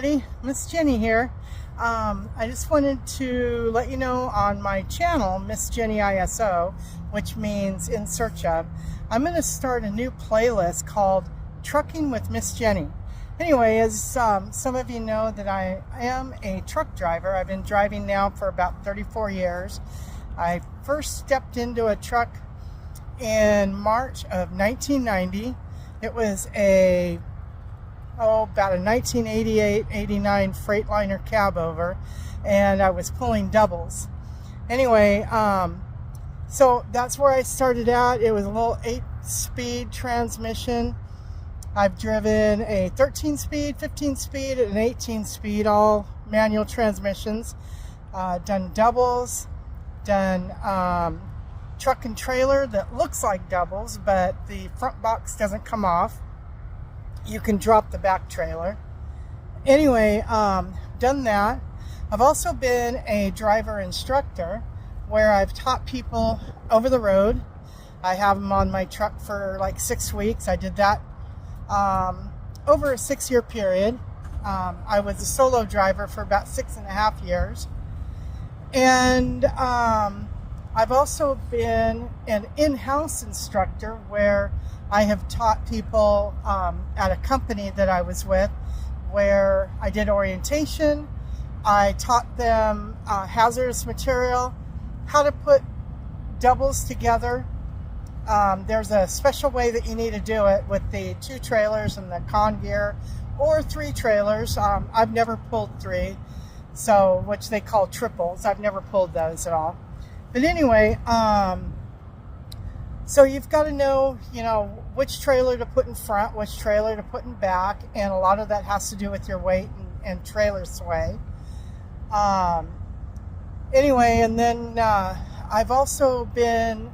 everybody. Miss Jenni here. I just wanted to let you know on my channel, Miss Jenni ISO, which means in search of, I'm going to start a new playlist called Trucking with Miss Jenni. Anyway, as some of you know that I am a truck driver. I've been driving now for about 34 years. I first stepped into a truck in March of 1990. It was about a 1988-89 Freightliner cab over, and I was pulling doubles. Anyway, so that's where I started out. It was a little 8-speed transmission. I've driven a 13-speed, 15-speed, and an 18-speed, all manual transmissions. Done doubles, done truck and trailer that looks like doubles, but the front box doesn't come off. You can drop the back trailer. Anyway, done that. I've also been a driver instructor where I've taught people over the road. I have them on my truck for like 6 weeks. I did that over a 6-year period. I was a solo driver for about 6.5 years. And I've also been an in-house instructor where I have taught people at a company that I was with where I did orientation. I taught them hazardous material, how to put doubles together. There's a special way that you need to do it with the 2 trailers and the con gear, or 3 trailers. I've never pulled 3, so which they call triples. I've never pulled those at all. But anyway, so you've got to know, which trailer to put in front, which trailer to put in back, and a lot of that has to do with your weight and trailer sway. Anyway, and then I've also been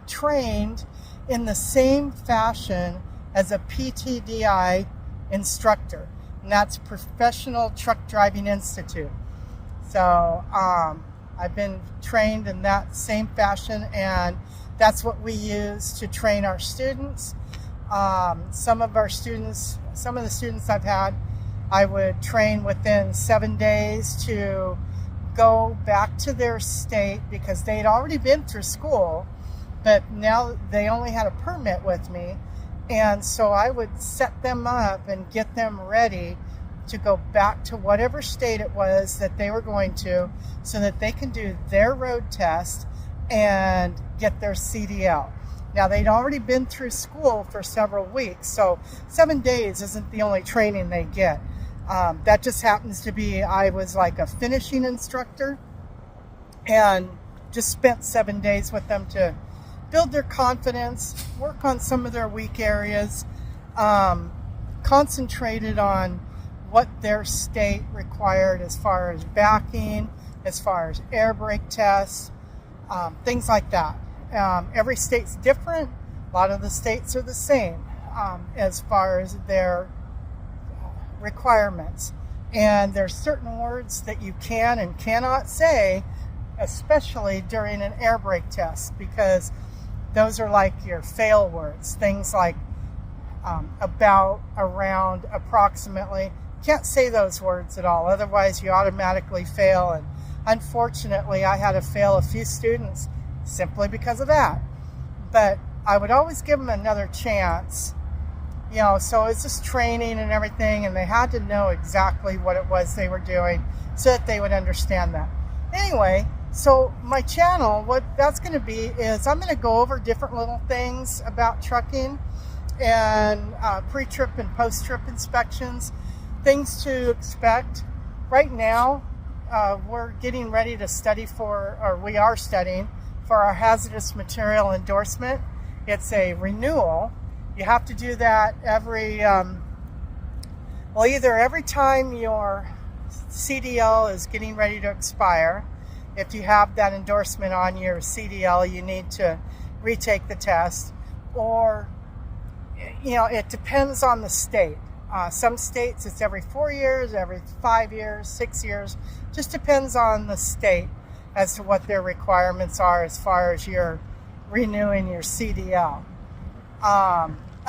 trained in the same fashion as a PTDI instructor, and that's Professional Truck Driving Institute. So I've been trained in that same fashion, and that's what we use to train our students. Some of the students I've had, I would train within 7 days to go back to their state because they'd already been through school, but now they only had a permit with me. And so I would set them up and get them ready to go back to whatever state it was that they were going to, so that they can do their road test and get their CDL. Now, they'd already been through school for several weeks, so 7 days isn't the only training they get. That just happens to be, I was like a finishing instructor and just spent 7 days with them to build their confidence, work on some of their weak areas, concentrated on what their state required as far as backing, as far as air brake tests, things like that. Every state's different. A lot of the states are the same as far as their requirements. And there's certain words that you can and cannot say, especially during an air brake test, because those are like your fail words. Things like about, around, approximately. Can't say those words at all, otherwise you automatically fail. And unfortunately, I had to fail a few students simply because of that. But I would always give them another chance, so it's just training and everything, and they had to know exactly what it was they were doing so that they would understand that. Anyway, so my channel, what that's going to be is I'm going to go over different little things about trucking and pre-trip and post-trip inspections, things to expect. Right now, we're getting ready to study we are studying for our hazardous material endorsement. It's a renewal. You have to do that either every time your CDL is getting ready to expire. If you have that endorsement on your CDL, you need to retake the test, or, it depends on the state. Some states it's every 4 years, every 5 years, 6 years. Just depends on the state as to what their requirements are as far as your renewing your CDL.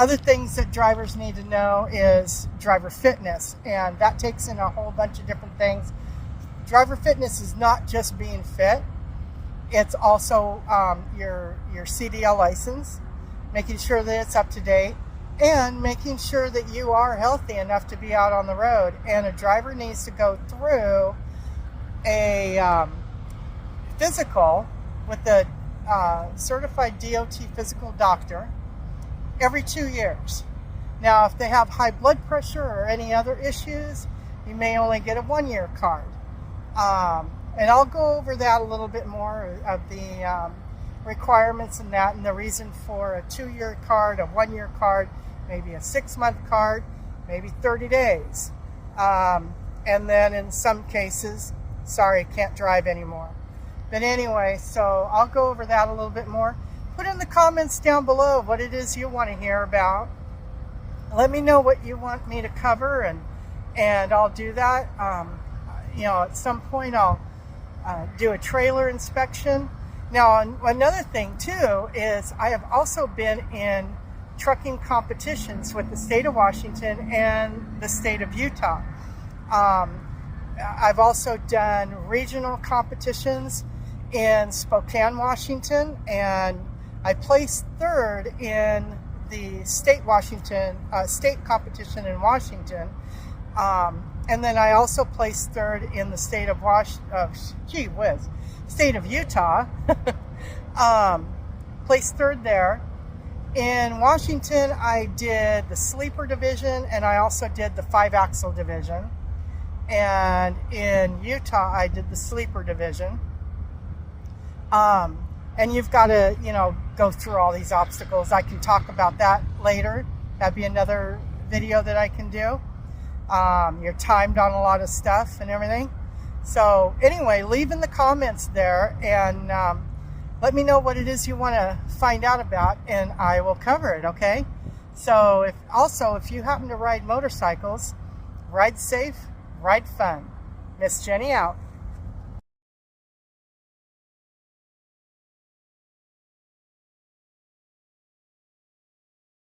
Other things that drivers need to know is driver fitness, and that takes in a whole bunch of different things. Driver fitness is not just being fit. It's also your CDL license, making sure that it's up to date, and making sure that you are healthy enough to be out on the road. And a driver needs to go through a physical with the certified DOT physical doctor every 2 years. Now, if they have high blood pressure or any other issues, you may only get a 1-year card. And I'll go over that a little bit more of the requirements and that, and the reason for a 2-year card, a 1-year card, maybe a 6-month card, maybe 30 days. And then in some cases, sorry, can't drive anymore. But anyway, so I'll go over that a little bit more. Put in the comments down below what it is you want to hear about. Let me know what you want me to cover, and I'll do that. At some point I'll do a trailer inspection. Now, another thing too is I have also been in trucking competitions with the state of Washington and the state of Utah. I've also done regional competitions in Spokane, Washington, and I placed third in the state competition in Washington. And then I also placed third in the state of state of Utah. Placed third there. In Washington, I did the sleeper division, and I also did the 5-axle division. And in Utah, I did the sleeper division. And you've got to, go through all these obstacles. I can talk about that later. That'd be another video that I can do. You're timed on a lot of stuff and everything. So anyway, leave in the comments there, and let me know what it is you want to find out about, and I will cover it, okay? So if you happen to ride motorcycles, ride safe, ride fun. Miss Jenni out.